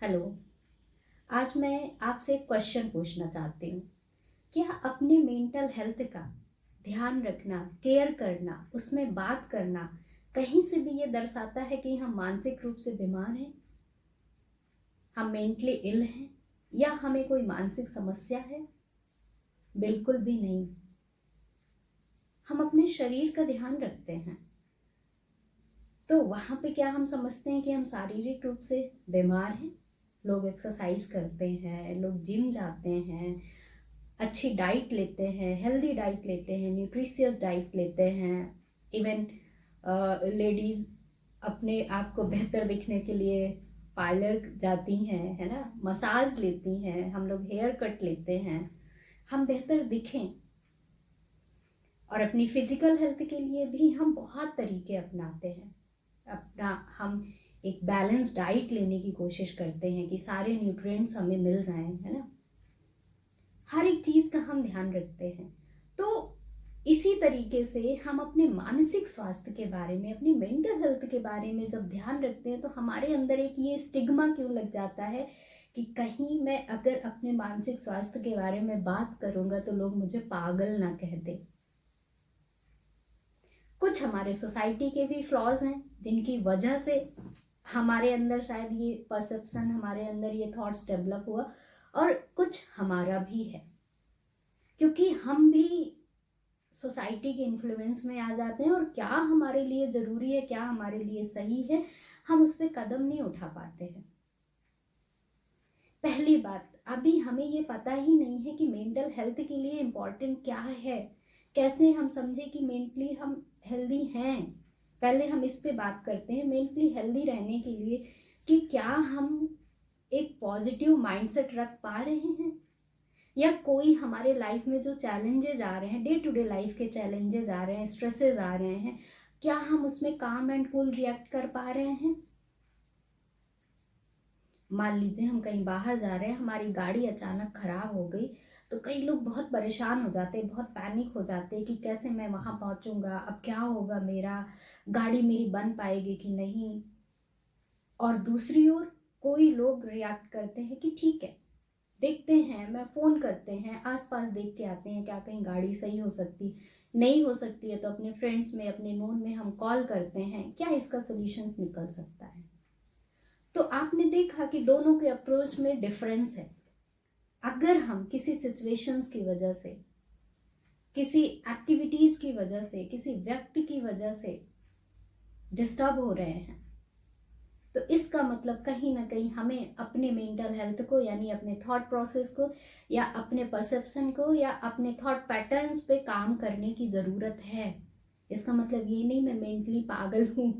Hello. आज मैं आपसे एक क्वेश्चन पूछना चाहती हूँ। क्या अपने मेंटल हेल्थ का ध्यान रखना, केयर करना, उसमें बात करना कहीं से भी ये दर्शाता है कि हम मानसिक रूप से बीमार हैं, हम मेंटली इल हैं, या हमें कोई मानसिक समस्या है? बिल्कुल भी नहीं। हम अपने शरीर का ध्यान रखते हैं तो वहाँ पे क्या हम समझते हैं कि हम शारीरिक रूप से बीमार हैं? लोग एक्सरसाइज करते हैं, लोग जिम जाते हैं, अच्छी डाइट लेते हैं, हेल्दी डाइट लेते हैं, न्यूट्रिशियस डाइट लेते हैं। इवन लेडीज़ अपने आप को बेहतर दिखने के लिए पार्लर जाती हैं, है ना, मसाज लेती हैं, हम लोग हेयर कट लेते हैं, हम बेहतर दिखें। और अपनी फिजिकल हेल्थ के लिए भी हम बहुत तरीके अपनाते हैं। अपना हम एक बैलेंस डाइट लेने की कोशिश करते हैं कि सारे न्यूट्रिएंट्स हमें मिल जाएं, है ना। हर एक चीज़ का हम ध्यान रखते हैं। तो इसी तरीके से हम अपने मानसिक स्वास्थ्य के बारे में, अपनी मेंटल हेल्थ के बारे में जब ध्यान रखते हैं तो हमारे अंदर एक ये स्टिग्मा क्यों लग जाता है कि कहीं मैं अगर अपने मानसिक स्वास्थ्य के बारे में बात करूंगा तो लोग मुझे पागल ना कह दें। कुछ हमारे सोसाइटी के भी फ्लॉज हैं जिनकी वजह से हमारे अंदर शायद ये परसेप्शन, हमारे अंदर ये थॉट्स डेवलप हुआ, और कुछ हमारा भी है क्योंकि हम भी सोसाइटी के इन्फ्लुएंस में आ जाते हैं और क्या हमारे लिए ज़रूरी है, क्या हमारे लिए सही है, हम उस पर कदम नहीं उठा पाते हैं। पहली बात, अभी हमें ये पता ही नहीं है कि मेंटल हेल्थ के लिए इम्पोर्टेंट क्या है, कैसे हम समझे कि मेंटली हम हेल्दी हैं। पहले हम इस पे बात करते हैं मेंटली हेल्दी रहने के लिए कि क्या हम एक पॉजिटिव माइंडसेट रख पा रहे हैं, या कोई हमारे लाइफ में जो चैलेंजेस आ रहे हैं, डे टू डे लाइफ के चैलेंजेस आ रहे हैं, स्ट्रेसेस आ रहे हैं, क्या हम उसमें काम एंड कूल रिएक्ट कर पा रहे हैं। मान लीजिए हम कहीं बाहर जा रहे हैं, हमारी गाड़ी अचानक खराब हो गई तो कई लोग बहुत परेशान हो जाते हैं, बहुत पैनिक हो जाते हैं कि कैसे मैं वहां पहुंचूंगा, अब क्या होगा, मेरा गाड़ी मेरी बन पाएगी कि नहीं। और दूसरी ओर कोई लोग रिएक्ट करते हैं कि ठीक है, देखते हैं, मैं फ़ोन करते हैं, आसपास देख के आते हैं क्या कहीं गाड़ी सही हो सकती, नहीं हो सकती है तो अपने फ्रेंड्स में, अपने नोन में हम कॉल करते हैं, क्या इसका सोल्यूशंस निकल सकता है। तो आपने देखा कि दोनों के अप्रोच में डिफरेंस है। अगर हम किसी सिचुएशंस की वजह से, किसी एक्टिविटीज़ की वजह से, किसी व्यक्ति की वजह से डिस्टर्ब हो रहे हैं तो इसका मतलब कहीं ना कहीं हमें अपने मेंटल हेल्थ को, यानी अपने थॉट प्रोसेस को, या अपने परसेप्शन को, या अपने थॉट पैटर्न्स पे काम करने की ज़रूरत है। इसका मतलब ये नहीं मैं मेंटली पागल हूँ,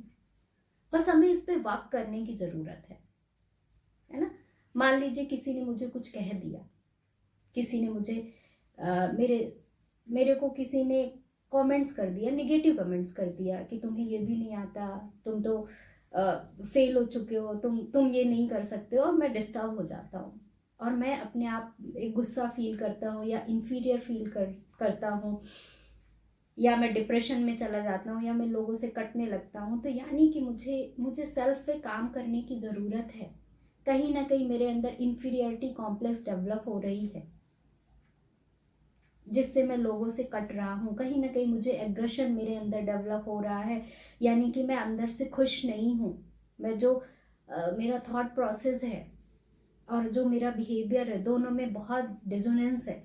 बस हमें इस पे वर्क करने की ज़रूरत है ना। मान लीजिए किसी ने मुझे कुछ कह दिया, किसी ने मुझे मेरे मेरे को किसी ने कमेंट्स कर दिया, नेगेटिव कमेंट्स कर दिया कि तुम्हें ये भी नहीं आता, तुम तो फेल हो चुके हो, तुम ये नहीं कर सकते हो, और मैं डिस्टर्ब हो जाता हूँ और मैं अपने आप एक गुस्सा फील करता हूँ या इन्फीरियर फील करता हूँ, या मैं डिप्रेशन में चला जाता हूँ, या मैं लोगों से कटने लगता हूँ। तो यानी कि मुझे मुझे सेल्फ पे काम करने की ज़रूरत है। कहीं ना कहीं मेरे अंदर इन्फीरियरिटी कॉम्प्लेक्स डेवलप हो रही है जिससे मैं लोगों से कट रहा हूँ। कहीं ना कहीं मुझे एग्रेशन मेरे अंदर डेवलप हो रहा है, यानी कि मैं अंदर से खुश नहीं हूँ। मैं जो मेरा थॉट प्रोसेस है और जो मेरा बिहेवियर है, दोनों में बहुत डिसोनेंस है,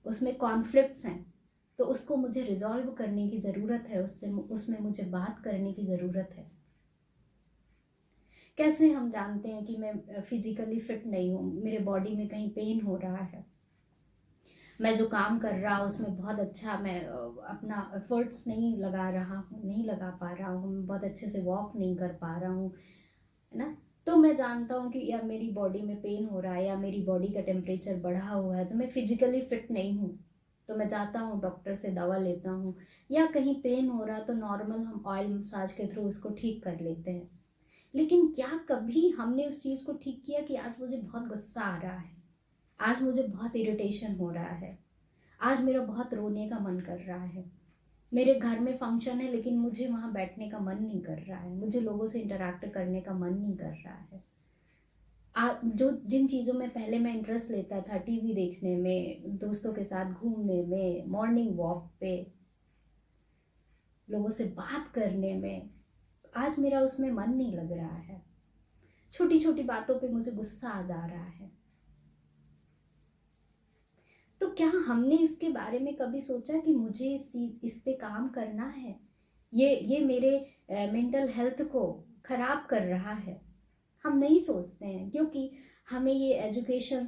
उसमें कॉन्फ्लिक्ट्स हैं। तो उसको मुझे रिजॉल्व करने की ज़रूरत है, उसमें मुझे बात करने की ज़रूरत है। कैसे हम जानते हैं कि मैं फिजिकली फिट नहीं हूँ, मेरे बॉडी में कहीं पेन हो रहा है, मैं जो काम कर रहा हूँ उसमें बहुत अच्छा मैं अपना एफर्ट्स नहीं लगा रहा हूँ, नहीं लगा पा रहा हूँ, मैं बहुत अच्छे से वॉक नहीं कर पा रहा हूँ, है ना। तो मैं जानता हूँ कि या मेरी बॉडी में पेन हो रहा है, या मेरी बॉडी का टेम्परेचर बढ़ा हुआ है, तो मैं फिजिकली फिट नहीं हूँ। तो मैं जाता हूँ डॉक्टर से दवा लेता हूँ, या कहीं पेन हो रहा तो नॉर्मल हम ऑयल मसाज के थ्रू उसको ठीक कर लेते हैं। लेकिन क्या कभी हमने उस चीज़ को ठीक किया कि आज मुझे बहुत गुस्सा आ रहा है, आज मुझे बहुत इरिटेशन हो रहा है, आज मेरा बहुत रोने का मन कर रहा है, मेरे घर में फंक्शन है लेकिन मुझे वहाँ बैठने का मन नहीं कर रहा है, मुझे लोगों से इंटरेक्ट करने का मन नहीं कर रहा है। जो जिन चीज़ों में पहले मैं इंटरेस्ट लेता था, टीवी देखने में, दोस्तों के साथ घूमने में, मॉर्निंग वॉक पे, लोगों से बात करने में, आज मेरा उसमें मन नहीं लग रहा है। छोटी छोटी बातों पे मुझे गुस्सा आ जा रहा है। तो क्या हमने इसके बारे में कभी सोचा कि मुझे इस पे काम करना है? ये मेरे मेंटल हेल्थ को खराब कर रहा है। हम नहीं सोचते हैं, क्योंकि हमें ये एजुकेशन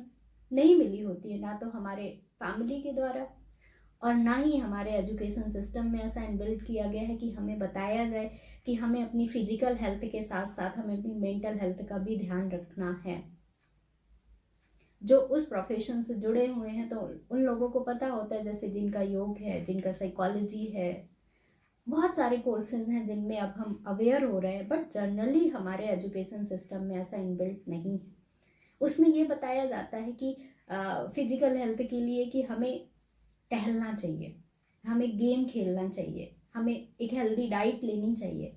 नहीं मिली होती है, ना तो हमारे फैमिली के द्वारा, और ना ही हमारे एजुकेशन सिस्टम में ऐसा इनबिल्ट किया गया है कि हमें बताया जाए कि हमें अपनी फिजिकल हेल्थ के साथ साथ हमें अपनी मेंटल हेल्थ का भी ध्यान रखना है। जो उस प्रोफेशन से जुड़े हुए हैं तो उन लोगों को पता होता है, जैसे जिनका योग है, जिनका साइकोलॉजी है, बहुत सारे कोर्सेज हैं जिनमें अब हम अवेयर हो रहे हैं, बट जनरली हमारे एजुकेशन सिस्टम में ऐसा इनबिल्ट नहीं है। उसमें ये बताया जाता है कि फिजिकल हेल्थ के लिए कि हमें टहलना चाहिए, हमें गेम खेलना चाहिए, हमें एक हेल्दी डाइट लेनी चाहिए,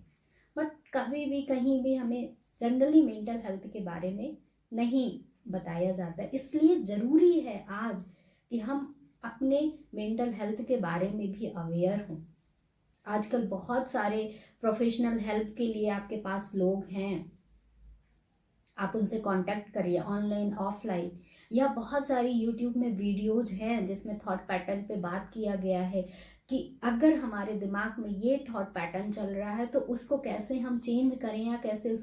बट कभी भी कहीं भी हमें जनरली मेंटल हेल्थ के बारे में नहीं बताया जाता है। इसलिए ज़रूरी है आज कि हम अपने मेंटल हेल्थ के बारे में भी अवेयर हों। आजकल बहुत सारे प्रोफेशनल हेल्प के लिए आपके पास लोग हैं, आप उनसे कांटेक्ट करिए, ऑनलाइन ऑफलाइन, या बहुत सारी यूट्यूब में वीडियोज हैं जिसमें थॉट पैटर्न पे बात किया गया है कि अगर हमारे दिमाग में ये थॉट पैटर्न चल रहा है तो उसको कैसे हम चेंज करें या कैसे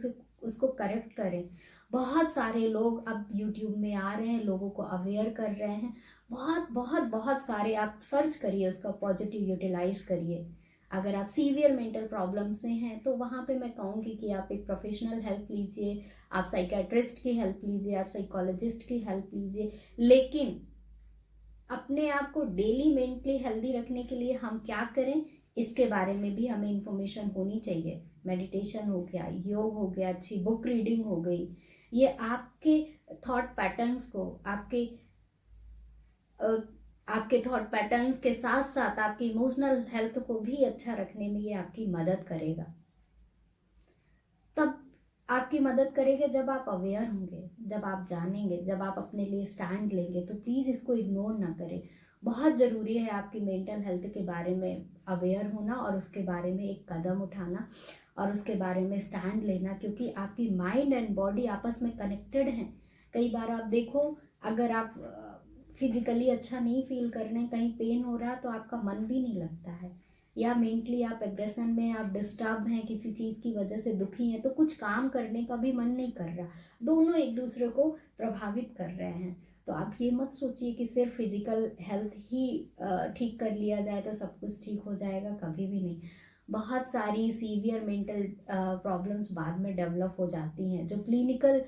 उसको करेक्ट करें। बहुत सारे लोग अब यूट्यूब में आ रहे हैं, लोगों को अवेयर कर रहे हैं। बहुत बहुत बहुत सारे, आप सर्च करिए, उसका पॉजिटिव यूटिलाइज करिए। अगर आप सीवियर मेंटल प्रॉब्लम से हैं तो वहाँ पे मैं कहूँगी कि आप एक प्रोफेशनल हेल्प लीजिए, आप साइकेट्रिस्ट की हेल्प लीजिए, आप साइकोलॉजिस्ट की हेल्प लीजिए। लेकिन अपने आप को डेली मेंटली हेल्दी रखने के लिए हम क्या करें, इसके बारे में भी हमें इंफॉर्मेशन होनी चाहिए। मेडिटेशन हो गया, योग हो गया, अच्छी बुक रीडिंग हो गई, ये आपके थॉट पैटर्न्स को, आपके थॉट पैटर्न्स के साथ साथ आपकी इमोशनल हेल्थ को भी अच्छा रखने में ये आपकी मदद करेगा। तब आपकी मदद करेगा जब आप अवेयर होंगे, जब आप जानेंगे, जब आप अपने लिए स्टैंड लेंगे। तो प्लीज़ इसको इग्नोर ना करें। बहुत ज़रूरी है आपकी मेंटल हेल्थ के बारे में अवेयर होना और उसके बारे में एक कदम उठाना और उसके बारे में स्टैंड लेना, क्योंकि आपकी माइंड एंड बॉडी आपस में कनेक्टेड हैं। कई बार आप देखो, अगर आप फिजिकली अच्छा नहीं फील कर रहे हैं, कहीं पेन हो रहा है, तो आपका मन भी नहीं लगता है, या मेंटली आप एग्रेशन में, आप डिस्टर्ब हैं, किसी चीज़ की वजह से दुखी हैं, तो कुछ काम करने का भी मन नहीं कर रहा। दोनों एक दूसरे को प्रभावित कर रहे हैं। तो आप ये मत सोचिए कि सिर्फ फिजिकल हेल्थ ही ठीक कर लिया जाए तो सब कुछ ठीक हो जाएगा, कभी भी नहीं। बहुत सारी सीवियर मेंटल प्रॉब्लम्स बाद में डेवलप हो जाती हैं, जो क्लिनिकल,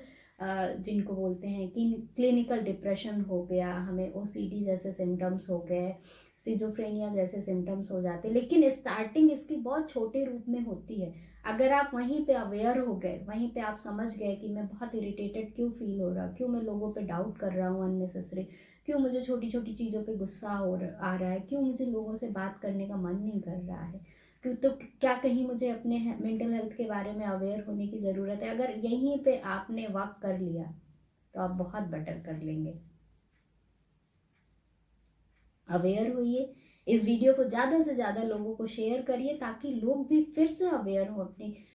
जिनको बोलते हैं कि क्लिनिकल डिप्रेशन हो गया, हमें ओसीडी जैसे सिम्टम्स हो गए, सिजोफ्रेनिया जैसे सिम्टम्स हो जाते हैं। लेकिन स्टार्टिंग इसकी बहुत छोटे रूप में होती है। अगर आप वहीं पे अवेयर हो गए, वहीं पे आप समझ गए कि मैं बहुत इरिटेटेड क्यों फील हो रहा, क्यों मैं लोगों पे डाउट कर रहा हूँ अननेसेसरी, क्यों मुझे छोटी छोटी चीज़ों पे गुस्सा आ रहा है, क्यों मुझे लोगों से बात करने का मन नहीं कर रहा है, क्यों, तो क्या कहीं मुझे अपने मेंटल हेल्थ के बारे में अवेयर होने की ज़रूरत है। अगर यहीं पे आपने वर्क कर लिया तो आप बहुत बेटर कर लेंगे। अवेयर होइए, इस वीडियो को ज़्यादा से ज़्यादा लोगों को शेयर करिए ताकि लोग भी फिर से अवेयर हो अपनी